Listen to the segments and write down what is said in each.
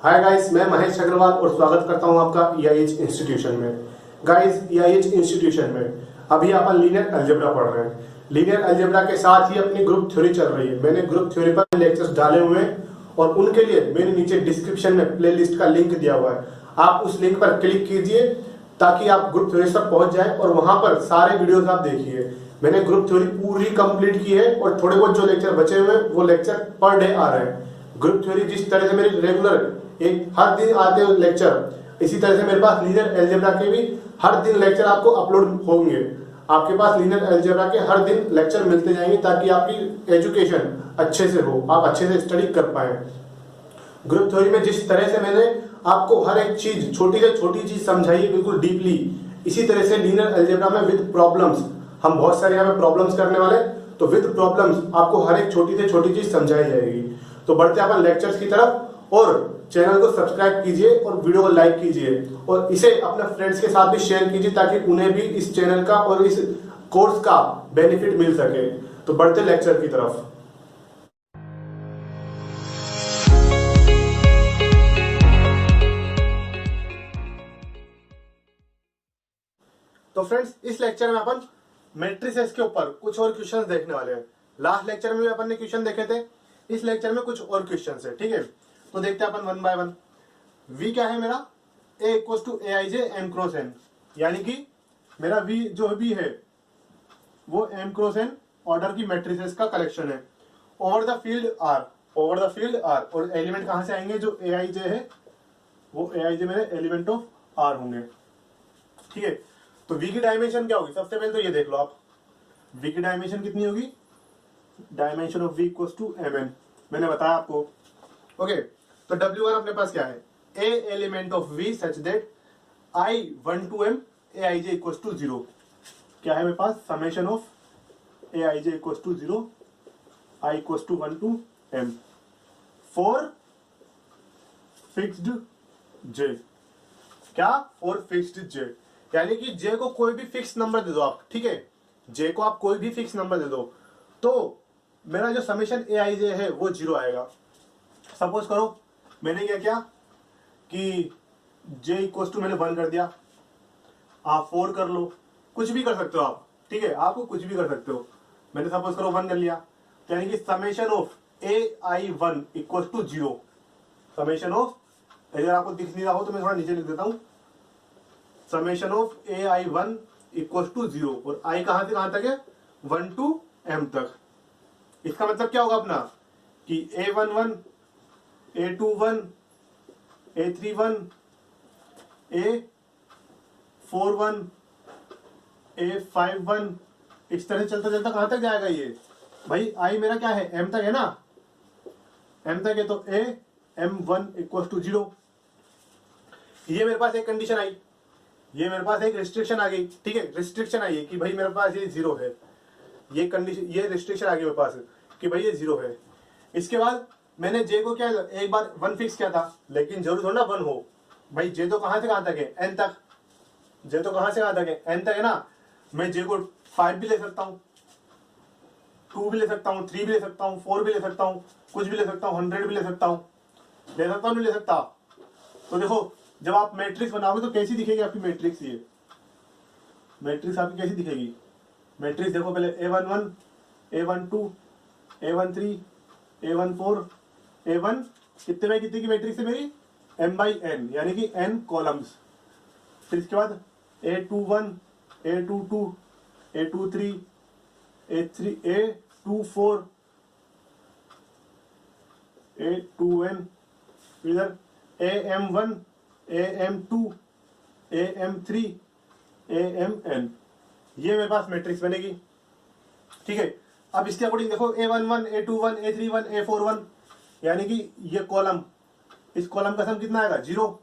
Hi guys, मैं महेश अग्रवाल और स्वागत करता हूं आपका EIH इंस्टीट्यूशन में। गाइस, EIH इंस्टीट्यूशन में अभी अपन लीनियर अलजेब्रा पढ़ रहे हैं। लीनियर अलजेब्रा के साथ ही अपनी ग्रुप थ्योरी चल रही है। मैंने ग्रुप थ्योरी पर लेक्चर्स डाले हुए हैं और उनके लिए मैंने नीचे डिस्क्रिप्शन में प्लेलिस्ट का लिंक दिया हुआ है। आप उस लिंक पर क्लिक कीजिए ताकि आप ग्रुप थ्योरी तक पहुंच जाए और वहां पर सारे वीडियोस आप देखिए। मैंने ग्रुप थ्योरी पूरी कंप्लीट की है और थोड़े बहुत जो लेक्चर बचे हुए हैं वो लेक्चर पर डे आ रहे हैं। ग्रुप थ्योरी जिस तरह से मेरे रेगुलर एक हर दिन आते हैं लेक्चर, इसी तरह से मेरे पास लीनियर अलजेब्रा के भी हर दिन लेक्चर आपको अपलोड होंगे। आपके पास लीनियर अलजेब्रा के हर दिन लेक्चर मिलते जाएंगे ताकि आपकी एजुकेशन अच्छे से हो, आप अच्छे से स्टडी कर पाए। ग्रुप थ्योरी में जिस तरह से मैंने आपको हर एक चीज, छोटी से छोटी चीज समझाई है बिल्कुल डीपली, इसी तरह से लीनियर अलजेब्रा में विद प्रॉब्लम्स, हम बहुत सारे यहाँ पे प्रॉब्लम्स करने वाले, तो विद प्रॉब्लम्स आपको हर एक छोटी से छोटी चीज समझाई जाएगी। तो बढ़ते अपन लेक्चर्स की तरफ और चैनल को सब्सक्राइब कीजिए और वीडियो को लाइक कीजिए और इसे अपने फ्रेंड्स के साथ भी शेयर कीजिए ताकि उन्हें भी इस चैनल का और इस कोर्स का बेनिफिट मिल सके। तो बढ़ते लेक्चर की तरफ। तो फ्रेंड्स, इस लेक्चर में अपन मैट्रिसेस के ऊपर कुछ और क्वेश्चंस देखने वाले हैं। लास्ट लेक्चर में भी अपन ने क्वेश्चन देखे थे, इस लेक्चर में कुछ और क्वेश्चंस है। ठीक है, तो देखते हैं अपन वन बाय वन। V क्या है मेरा? A equals to Aij m cross n, यानी कि मेरा V जो भी है वो m क्रॉस n ऑर्डर की मैट्रिसेस का कलेक्शन है over the field R, over the field R। और एलिमेंट कहां से आएंगे? जो Aij है वो Aij मेरे एलिमेंट ऑफ R होंगे। ठीक है, तो V की डायमेंशन क्या होगी? सबसे पहले तो ये देख लो आप, V की डायमेंशन कितनी होगी? Dimension of V equals to mn, मैंने बताया आपको। ओके, तो W1 अपने पास क्या है? A element of V such that I1 to m Aij equals to 0। क्या है मेरे पास? Summation of Aij equals to 0 I equals to 1 to m for fixed J। क्या? फॉर फिक्स्ड J, यानी कि J को कोई भी फिक्स नंबर दे दो आप। ठीक है, J को आप कोई भी फिक्स नंबर दे दो तो मेरा जो समेशन Aij है वो 0 आएगा। सपोज करो मैंने क्या किया कि J इक्वल्स टू मैंने 1 कर दिया, आप 4 कर लो, कुछ भी कर सकते हो आप। ठीक है, आपको कुछ भी कर सकते हो। मैंने सपोज करो 1 कर लिया, यानी कि summation of Ai1 equals to 0। Summation of, अगर आपको दिख नहीं रहा हो तो मैं थोड़ा नीचे लिख देता हूं, summation of Ai1 equals to 0। और I कहां से कहां तक है? 1 to m तक। इसका मतलब क्या होगा अपना कि A11, A21, A31, A41, A51, इस तरह चलता चलता कहां तक जाएगा ये? भाई I मेरा क्या है? m तक है ना, m तक है, तो AM1 इक्वल टू 0। ये मेरे पास एक कंडीशन आई, ये मेरे पास एक रिस्ट्रिक्शन आ गई। ठीक है, रिस्ट्रिक्शन आई है कि भाई मेरे पास ये 0 है, ये कंडीशन, ये रिस्ट्रिक्शन आ गई मेरे पास कि भाई ये 0 है। इसके बाद मैंने J को क्या, एक बार 1 फिक्स किया था, लेकिन जरूर थोड़ा ना 1 हो। भाई J तो कहां से कहां तक है? n तक। J तो कहां से कहां तक है? n तक है ना। मैं J को 5 भी ले सकता हूं, 2 भी ले सकता हूं, 3 भी ले सकता हूं, 4 भी ले सकता हूं, कुछ भी ले सकता हूं, 100 भी ले सकता हूं। ले सकता हूं नहीं ले सकता? तो देखो, जब आप मैट्रिक्स बनाओगे तो कैसी दिखेगी आपकी मैट्रिक्स? ये मैट्रिक्स आपकी कैसी दिखेगी? मैट्रिक्स देखो पहले, A11, A12, A13, A14, A1, कितने बाई कितने की मैट्रिक्स है मेरी? m/n, यानी कि n कॉलम्स। फिर इसके बाद A21, A22, A23, A24, A2n, इधर AM1, AM2, AM3, AMn। ये मेरे पास मैट्रिक्स बनेगी। ठीक है, अब इसके अकॉर्डिंग देखो, A11, A21, A31, A41, यानी कि ये कॉलम, इस कॉलम का सम कितना आएगा? 0।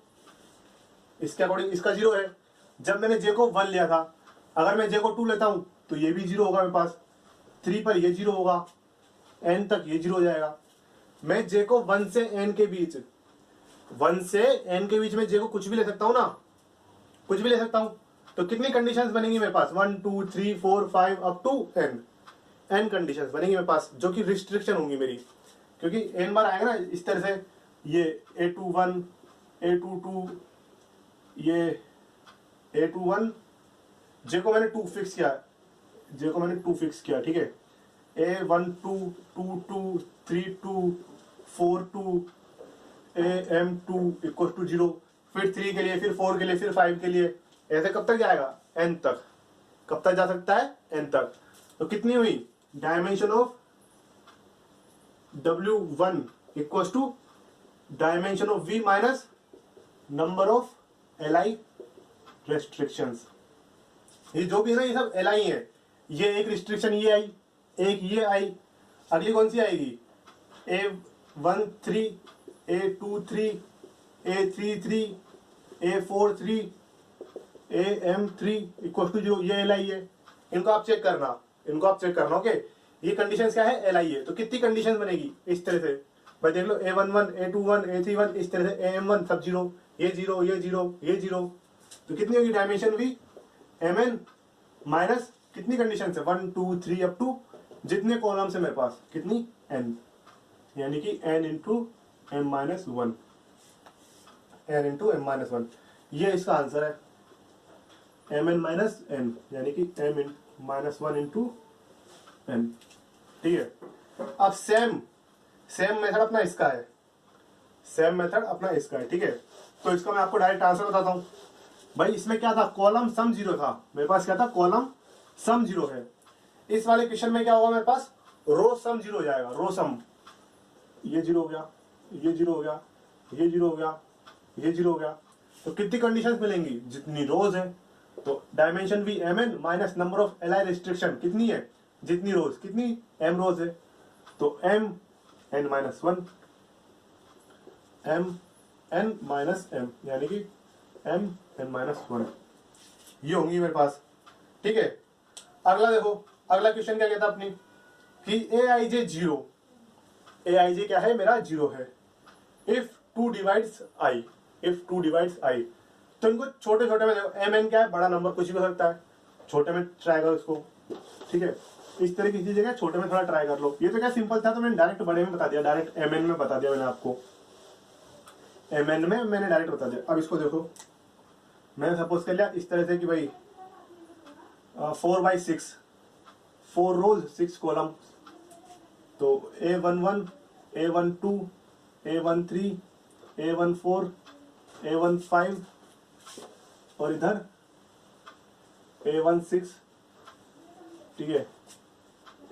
इसके अकॉर्डिंग इसका 0 है। जब मैंने J को 1 लिया था, अगर मैं J को 2 लेता हूं तो ये भी 0 होगा मेरे पास, 3 पर ये 0 होगा, n तक ये 0 हो जाएगा। मैं J को 1 से n के बीच, 1 से n के बीच में J को कुछ भी ले सकता हूं ना, कुछ भी ले सकता हूं। तो कितनी कंडीशंस बनेंगी मेरे पास? 1 2 3 4 5 अप टू n कंडीशंस बनेंगी मेरे पास, जो कि रिस्ट्रिक्शन होंगी मेरी, क्योंकि n बार आएगा ना इस तरह से, ये A21, A22, ये A21, जे को मैंने 2 फिक्स किया, जे को मैंने 2 फिक्स किया, ठीक है। A12, 22, 32, 42, AM2 इक्वल टू 0, फिर 3 के लिए, फिर 4 के लिए, फिर 5 के लिए, ऐसे कब तक जाएगा? n तक। कब तक जा सकता है? n तक। तो कितनी हुई? Dimension of W1 equal to dimension of V minus number of Li restrictions. ये जो भी है ना, ये सब Li है। ये एक रिस्ट्रिक्शन ये आई, एक ये आई, अगली कौन सी आएगी? A13, A23, A33, A43, AM3 equal to 0, ये Li है। इनको आप चेक करना, ओके। ये कंडीशंस क्या है? Li है। तो कितनी कंडीशंस बनेगी इस तरह से? भाई देख लो, A11, A21, A31, इस तरह से AM1 सब 0, ये 0, ये 0, ये 0। तो कितनी होगी डायमेंशन V? Mn माइनस कितनी कंडीशन है? 1, 2, 3 अप टू जितने कॉलम्स है मेरे पास, कितनी? n, यानी कि n into m minus 1, n into m minus 1। ये इसका आंसर है, mn माइनस n, यानी कि m माइनस 1 इंटू n, ठीक है। अब सेम मेथड अपना इसका है, ठीक है। तो इसका मैं आपको डायरेक्ट आंसर बताता हूं। भाई इसमें क्या था? कॉलम सम 0 था मेरे पास। क्या था? कॉलम सम 0 है। इस वाले क्वेश्चन में क्या होगा मेरे पास? रो सम 0 हो जाएगा, रो सम। ये 0 हो गया, ये 0 हो गया, ये 0 हो गया, ये 0 हो गया। तो कितनी कंडीशंस मिलेंगी? जितनी रोज है। तो डायमेंशन भी mn minus number of Li restriction कितनी है? जितनी रोज, कितनी? m रोज है। तो m n minus 1, m n minus m, यानी कि m n माइनस 1, ये होंगी मेरे पास, ठीक है। अगला देखो, अगला क्वेश्चन क्या कहता अपनी कि Aij 0, Aij क्या है? मेरा 0 है। इफ 2 डिवाइड्स i, तो इनको छोटे छोटे में देखो। mn क्या है? बड़ा नंबर, कुछ भी हो सकता है। छोटे में ट्राई करो इसको, ठीक है। इस तरह की चीजें छोटे में थोड़ा ट्राई कर लो। ये तो क्या सिंपल था, तो मैंने डायरेक्ट बड़े में बता दिया, डायरेक्ट mn में बता दिया मैंने आपको, mn में मैंने डायरेक्ट बता दिया। अब इसको देखो, मैंने सपोज कर लिया इस तरह से कि भाई 4/6, 4 रोज 6 कॉलम। तो A11, A12, A13, A14, A15 और इधर A16, ठीक है।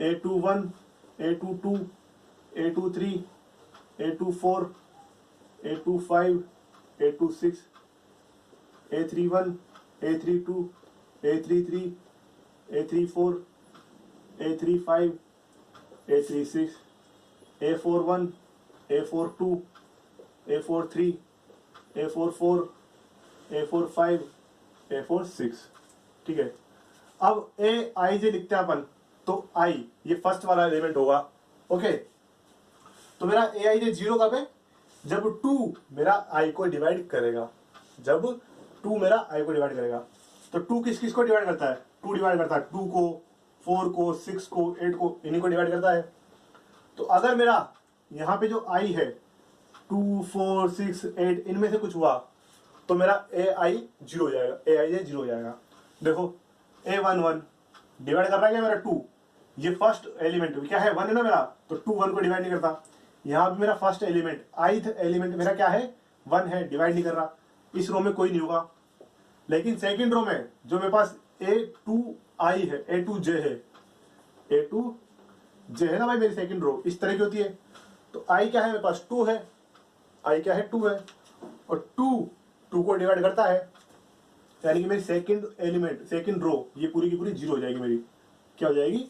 A21, A22, A23, A24, A25, A26, A31, A32, A33, A34, A35, A36, A41, A42, A43, A44, A45, A46, ठीक है। अब Aij लिखते हैं अपन, तो I ये फर्स्ट वाला एलिमेंट होगा, ओके। तो मेरा Aij 0 कब है? जब 2 मेरा I को डिवाइड करेगा, जब 2 मेरा I को डिवाइड करेगा। तो 2 किस किस को डिवाइड करता है? 2 डिवाइड करता है 2 को, 4 को, 6 को, 8 को, इन्हीं को डिवाइड करता है। तो अगर मेरा यहाँ पे जो I है 2, 4, 6, 8 इनमें से कुछ हुआ, तो मेरा Ai 0 हो जाएगा, Aij 0 हो जाएगा। देखो A11 डिवाइड कर रहा है क्या? मेरा 2, ये फर्स्ट एलिमेंट क्या है? 1 है ना मेरा, तो 2 1 को डिवाइड नहीं करता। यहाँ भी मेरा फर्स्ट एलिमेंट, ith एलिमेंट मेरा क्या है? 1 है, डिवाइड नहीं कर रहा। इस रो में कोई नहीं होगा। लेकिन सेकंड रो में जो मेरे पास A2i है, A2j है, A2j है ना भाई, मेरी सेकंड रो इस तरह की होती है। तो i क्या है मेरे पास? 2 है, i क्या है? 2 है, और 2 को डिवाइड करता है, यानी कि मेरी सेकंड एलिमेंट, सेकंड रो ये पूरी की पूरी 0 हो जाएगी। मेरी क्या हो जाएगी?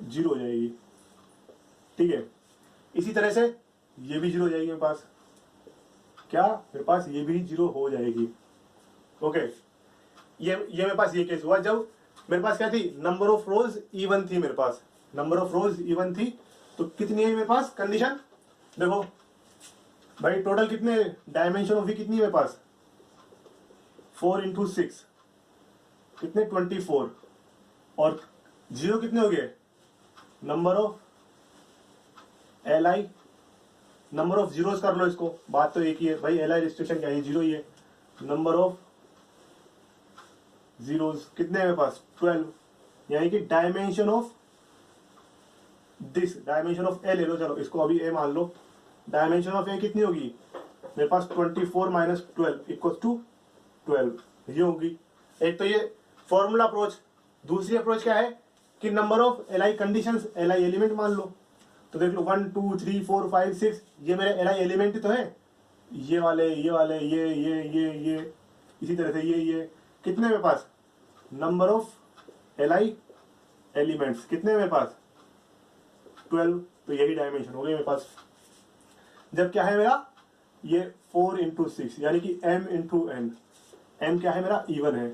0 हो जाएगी, ठीक है। इसी तरह से ये भी 0 हो जाएगी मेरे पास। क्या? मेरे पास ये भी 0 हो जाएगी, ओके। ये मेरे पास ये केस हुआ जब मेरे पास क्या थी? नंबर ऑफ रोज इवन थी मेरे पास, नंबर ऑफ रोज इवन थी। तो कितनी है मेरे पास कंडीशन? देखो भाई, टोटल कितने डायमेंशन ऑफ वी कितनी है मेरे पास? 4 इंटू 6 कितने? 24। और 0 कितने हो गए? Number of Li number of zeros कर लो इसको, बात तो एक ही है भाई, एल आई रिस्ट्रिक्शन क्या है, जीरो ही है। नंबर ऑफ जीरोस कितने हैं मेरे पास, 12, यानी कि dimension of this, dimension of A ले लो, चलो इसको अभी ए मान लो, डायमेंशन ऑफ ए कितनी होगी मेरे पास, 24 माइनस 12 इक्वल टू 12, ये होगी। एक तो ये फॉर्मूला अप्रोच। दूसरी अप्रोच क्या है कि number of L I condition, L I element मान लो, तो देख लो 1 2 3 4 5 6, ये मेरे एल आई एलिमेंट ही तो है, ये वाले ये इसी तरह से ये कितने मेरे पास, number of L I elements कितने मेरे पास, 12, तो यही डायमेंशन हो गई मेरे पास। जब क्या है मेरा ये 4 इंटू 6 यानी कि m इंटू एन, m क्या है मेरा इवन है,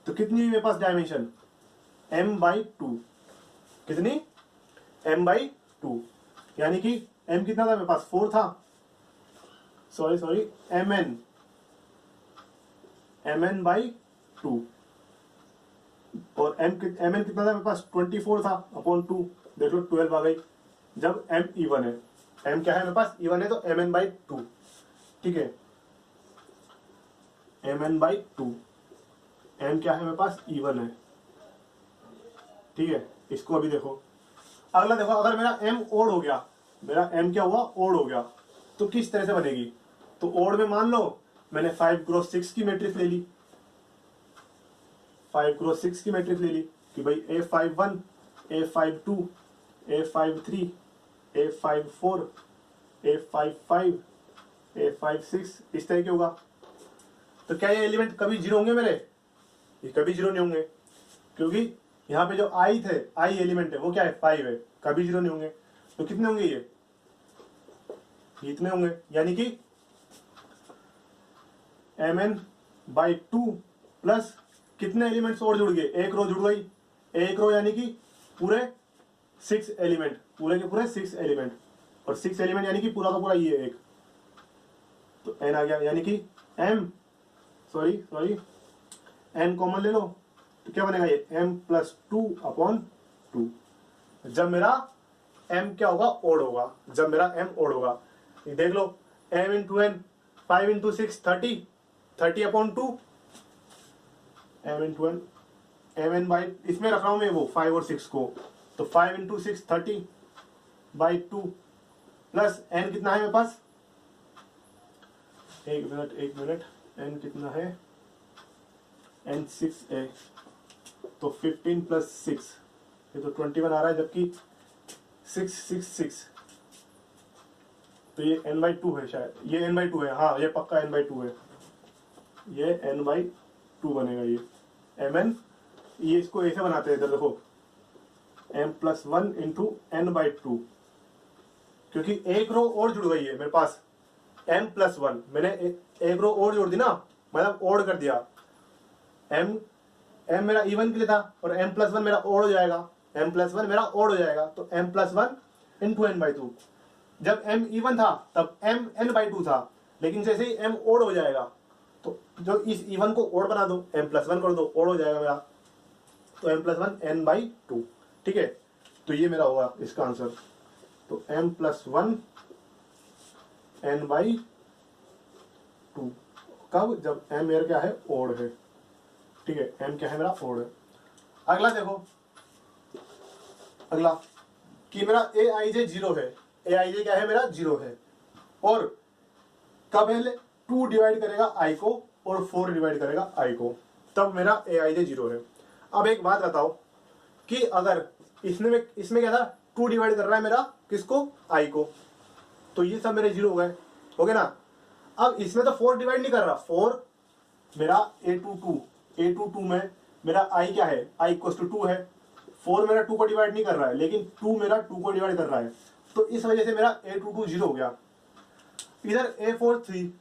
तो कितनी हुई मेरे पास डायमेंशन, m/2, कितनी, m/2, यानी कि m कितना था मेरे पास, 4 था, सॉरी mn/2, और mn कितना था मेरे पास, 24 था अपॉन 2, देख लो 12 आ गई। जब m इवन है, m क्या है मेरे पास, इवन है, तो mn/2, ठीक है, mn/2, m क्या है मेरे पास, इवन है, ठीक है। इसको अभी देखो, अगला देखो, अगर मेरा m ओड हो गया, मेरा m क्या हुआ, ओड हो गया, तो किस तरह से बनेगी, तो ओड में मान लो मैंने 5 क्रॉस 6 की मैट्रिक्स ले ली, 5 क्रॉस 6 की मैट्रिक्स ले ली कि भाई A51, A52, A53, A54, A55, A56, इस तरह के होगा। तो क्या ये एलिमेंट कभी जीरो होंगे मेरे, ये कभी जीरो नहीं होंगे, क्योंकि यहाँ पे जो आई थे, आई एलिमेंट है वो क्या है, 5 है, कभी जीरो नहीं होंगे। तो कितने होंगे ये इतने होंगे, यानी कि mn/2 प्लस कितने एलिमेंट्स और जुड़ गए, एक रो जुड़ गई, एक रो यानी कि पूरे 6 एलिमेंट, पूरे के पूरे 6 एलिमेंट, और 6 एलिमेंट यानी कि पूरा का पूरा ये एक, तो n आ गया, यानी कि n कॉमन ले लो, तो क्या बनेगा ये m+2/2, जब मेरा m क्या होगा, ओड होगा, जब मेरा m ओड होगा, ये देख लो m into n, 5 into 6 30/2, m into n, mn इसमें रख रहा हूं मैं वो 5 और 6 को, तो 5 इंटू 6 30/2 प्लस n कितना है मेरे पास, एक मिनट n कितना है, n 6 है, तो 15 प्लस 6, ये तो 21 आ रहा है, जबकि 6 तो ये n/2 है शायद, ये n/2 है, हाँ ये पक्का n/2 है, ये n/2 बनेगा ये mn, ये इसको ऐसे बनाते हैं, इधर देखो m+1 इंटू n/2, क्योंकि एक रो और जुड़ गई है मेरे पास, m+1 मैंने एक रो और जोड़ दी ना, मतलब ओड कर दिया, m मेरा इवन के लिए था और m+1 मेरा ओड हो जाएगा, m+1 मेरा ओड हो जाएगा, तो m+1 इंटू n/2, जब m इवन था तब m n/2 था, लेकिन जैसे ही m ओड हो जाएगा तो जो इस इवन को ओड बना दो, m+1 कर दो, ओड हो जाएगा मेरा, तो m+1 n/2, ठीक है। तो ये मेरा होगा इसका आंसर, तो m+1 n/2, कब, जब m मेरा क्या है, ओड है, ठीक है, m क्या है मेरा, ओड है। अगला देखो, अगला कि मेरा aij 0 है, aij क्या है मेरा, 0 है, और कब पहले 2 डिवाइड करेगा i को और 4 डिवाइड करेगा i को, तब मेरा aij 0 है। अब एक बात बताओ कि अगर इसमें क्या था, 2 डिवाइड कर रहा है मेरा किसको, i को, तो ये सब मेरे 0 हो गए, हो गए ना। अब इसमें तो 4 डिवाइड नहीं कर रहा, 4 मेरा a22 में मेरा i क्या है, i = 2 है, 4 मेरा 2 को डिवाइड नहीं कर रहा है, लेकिन 2 मेरा 2 को डिवाइड कर रहा है, तो इस वजह से मेरा a22 0 हो गया। इधर a43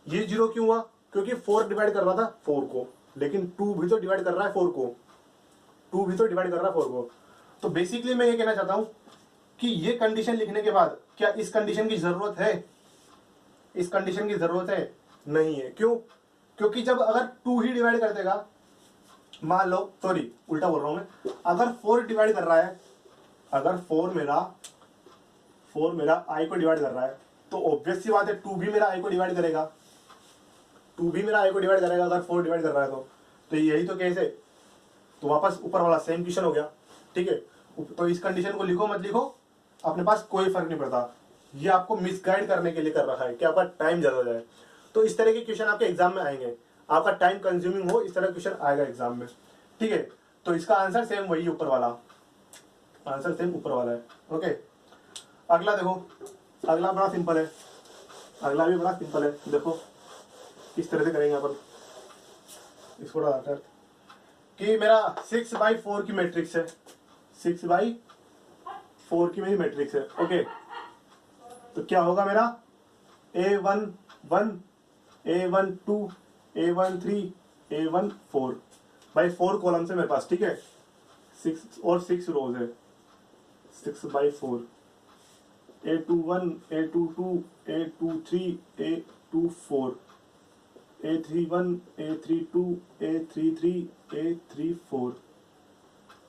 ये 0 क्यों हुआ, क्योंकि 4 डिवाइड कर रहा था 4 को, लेकिन 2 भी तो डिवाइड कर रहा है 4 को, 2 भी तो डिवाइड कर रहा है 4 को। तो बेसिकली मैं ये कहना चाहता हूं कि ये कंडीशन लिखने के बाद क्या इस कंडीशन की जरूरत है, इस कंडीशन की जरूरत है, नहीं है। क्यों, क्योंकि जब अगर 2 ही डिवाइड कर देगा, मान लो, सॉरी उल्टा बोल रहा हूं मैं, अगर 4 डिवाइड कर रहा है, अगर 4 मेरा 4 मेरा i को डिवाइड कर रहा है, तो ऑब्वियस सी बात है 2 भी मेरा i को डिवाइड करेगा, 2 भी मेरा i को डिवाइड करेगा अगर 4 डिवाइड कर रहा है तो यही तो केस है। तो वापस ऊपर वाला सेम क्वेश्चन हो गया, ठीक है। तो इस कंडीशन को लिखो मत लिखो, अपने पास कोई फर्क नहीं पड़ता, ये आपको मिसगाइड करने के लिए कर रखा है कि आपका टाइम ज्यादा हो जाए। तो इस तरह के क्वेश्चन आपके एग्जाम में आएंगे, आपका टाइम कंज्यूमिंग हो, इस तरह क्वेश्चन आएगा एग्जाम में, ठीक है। तो इसका आंसर सेम वही ऊपर वाला, आंसर सेम ऊपर वाला है, ओके। अगला देखो, अगला बड़ा सिंपल है, अगला भी बड़ा सिंपल है। देखो किस तरह से करेंगे अपन इसको, कि मेरा 6/4 की मैट्रिक्स है, 6/4 की मेरी मैट्रिक्स है, ओके। तो क्या होगा मेरा A11 A12 A13 A14 by 4 column से मेरे पास, ठीक है। 6 और 6 रोज है, 6/4 A21 A22 A23 A24 A31 A32 A33 A34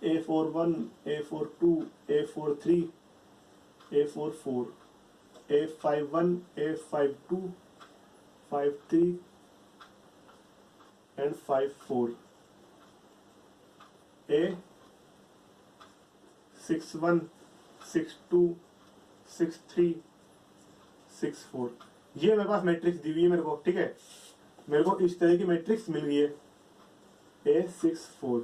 A41 A42 A43 A44 A51 A52 53 and 54 A61 62 63 64। ये मेरे पास मैट्रिक्स दी हुई है मेरे को, ठीक है। मेरे को इस तरह की मैट्रिक्स मिल गई है A64।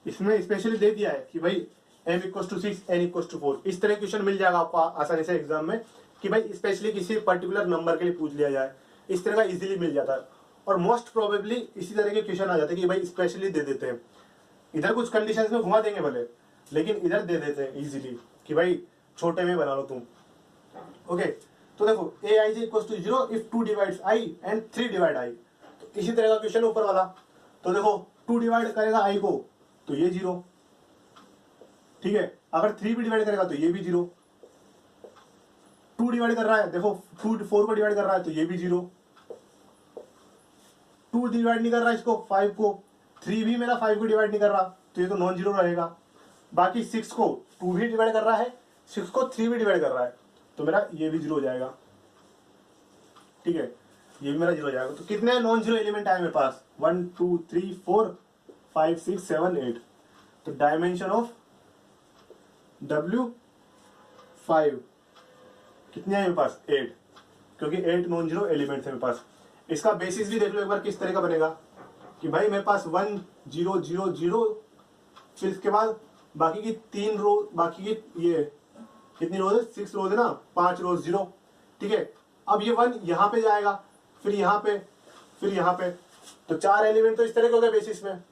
इसमें स्पेशली दे दिया है कि भाई m = 6 n = 4। इस तरह क्वेश्चन मिल जाएगा आपको आसानी से एग्जाम में कि भाई स्पेशली किसी पर्टिकुलर नंबर के लिए पूछ लिया जाए, इस तरह का इजीली मिल जाता है। और मोस्ट प्रोबेबली इसी तरह के क्वेश्चन आ जाते हैं कि भाई स्पेशली दे देते हैं, इधर कुछ कंडीशंस में घुमा देंगे भले, लेकिन इधर दे देते हैं इजीली कि भाई छोटे में बना लो तुम, ओके। तो देखो aij = 0 if 2 divides i and 3 divide i। तो इसी तरह का क्वेश्चन ऊपर वाला। तो देखो 2 डिवाइड करेगा i को तो ये 0, ठीक है। अगर 3 भी डिवाइड करेगा तो ये भी 0। 2 डिवाइड कर रहा है, देखो 2 4 को डिवाइड कर रहा है तो ये भी 0। 2 डिवाइड नहीं कर रहा है इसको, 5 को, 3 भी मेरा 5 को डिवाइड नहीं कर रहा तो ये तो नॉन जीरो रहेगा। बाकी 6 को 2 भी डिवाइड कर रहा है, 6 को 3 भी डिवाइड कर रहा है तो मेरा ये भी 0 हो जाएगा, ठीक है। ये भी मेरा 0 हो जाएगा। तो कितने नॉन जीरो एलिमेंट आए मेरे पास? 1 2 3 4 5 6 7 8। तो डायमेंशन ऑफ W5 कितने हैं मेरे पास? 8, क्योंकि 8 नॉन जीरो एलिमेंट है मेरे पास। इसका बेसिस भी देख लो एक बार किस तरह का बनेगा कि भाई मेरे पास 1 0 0 0, फिर इसके बाद बाकी की 3 रो, बाकी की ये कितनी रोज है? 6 रोज है ना, 5 रोज 0, ठीक है। अब ये 1 यहाँ पे जाएगा, फिर यहाँ पे, फिर यहाँ पे, तो 4 एलिमेंट तो इस तरह के हो गए बेसिस में।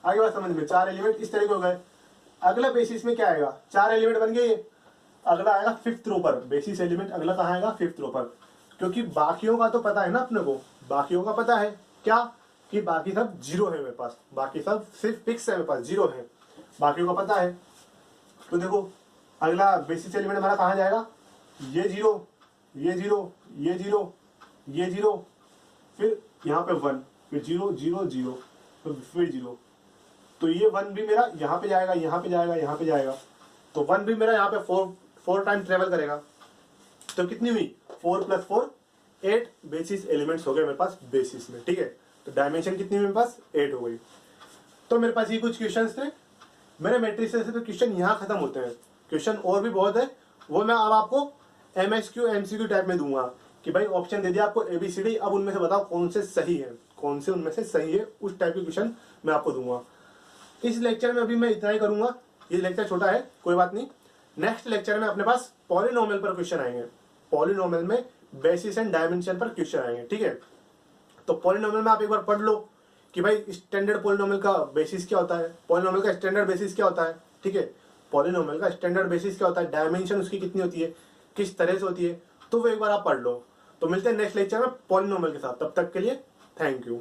आगे बात समझ में, 4 एलिमेंट इस तरह के हो गए। अगला बेसिस में क्या आएगा? 4 एलिमेंट बन गए, अगला आएगा 5th रो पर। बेसिस एलिमेंट अगला कहाँ आएगा? 5th रो पर, क्योंकि बाकियों का तो पता है ना अपने को, बाकियों का पता है क्या कि बाकी सब 0 है मेरे पास, बाकी सब सिर्फ फिक्स है मेरे पास, 0 है, बाकियों का पता है। तो देखो अगला बेसिस एलिमेंट हमारा कहाँ जाएगा? ये 0 ये 0 ये 0 ये 0, फिर यहाँ पे 1, फिर 0 0 0, फिर 0। तो ये 1 भी मेरा यहाँ पे जाएगा, यहाँ पे जाएगा, यहाँ पे जाएगा, तो 1 भी मेरा यहाँ पे 4 टाइम ट्रेवल करेगा। तो कितनी हुई? 4 + 4 8 बेसिस एलिमेंट्स हो गए मेरे पास बेसिस में, ठीक है। तो डायमेंशन कितनी मेरे पास? 8 हो गई। तो मेरे पास ये कुछ क्वेश्चंस थे मेरे मैट्रिक्स से, तो क्वेश्चन यहाँ खत्म होते हैं। क्वेश्चन और भी बहुत है, वो मैं अब आपको MSQ MCQ टाइप में दूंगा कि भाई ऑप्शन दे दिया आपको ABCD, अब उनमें से बताओ कौन से सही है, कौन से उनमें से सही है, उस टाइप के क्वेश्चन मैं आपको दूंगा। इस लेक्चर में अभी मैं इतना ही करूंगा, ये लेक्चर छोटा है, कोई बात नहीं। नेक्स्ट लेक्चर में अपने पास पॉलिनोमियल पर क्वेश्चन आएंगे, पॉलिनोमियल में बेसिस एंड डायमेंशन पर क्वेश्चन आएंगे, ठीक है। तो पॉलिनोमियल में आप एक बार पढ़ लो कि भाई स्टैंडर्ड पॉलिनोमियल का बेसिस क्या होता है, पॉलिनोमियल का स्टैंडर्ड बेसिस क्या होता है, ठीक है। पॉलिनोमियल का स्टैंडर्ड बेसिस क्या होता है, डायमेंशन उसकी कितनी होती है, किस तरह से होती है, तो वो एक बार आप पढ़ लो। तो मिलते हैं नेक्स्ट लेक्चर में पॉलिनोमियल के साथ, तब तक के लिए थैंक यू।